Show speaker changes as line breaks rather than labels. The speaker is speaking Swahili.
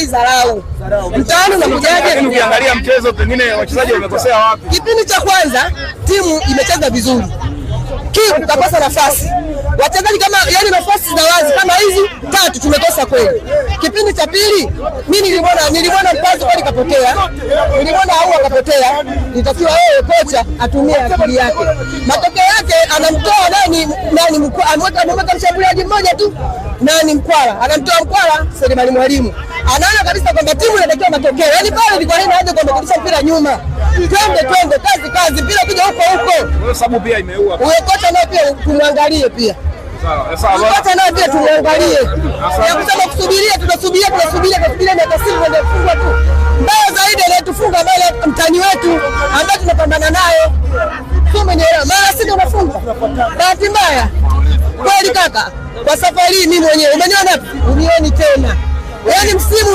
hii dharau. Mtaani unakujaje?
Ukiangalia mchezo pengine wachezaji wamekosea wapi?
Kipindi cha kwanza timu imecheza vizuri. Kibu kakosa nafasi. Wachezaji kama yani nafasi za wazi kama hizi 3 tumekosa kweli. Kipindi cha pili mimi niliona Mpazo kweli kapotea. Niliona au akapotea. Nitakiwa yeye kocha atumie akili yake. Matokeo yake anamtoa nani ameweka mshambuliaji mmoja tu. Nani Mkwala? Anamtoa Mkwala Selemani Mwalimu. Anaona kabisa kwamba timu inatakiwa matokeo. Yaani pale ilikuwa haina haja kwamba kurudisha mpira nyuma. Twende kazi mpira kuja huko.
Kwa sababu pia imeua.
Huyo kocha naye pia tumwangalie pia.
Sawa.
Kocha naye pia tumwangalie. Ya kusema kusubiria tunasubiria na tasiri ndio kufungwa tu. Mbaya zaidi anatufunga mbele mtani wetu ambaye tunapambana naye. Umenielewa? Mara sisi tunafunga. Bahati mbaya. Kweli kaka. Kwa safari mimi mwenyewe umeniona unioni tena. Yaani msimu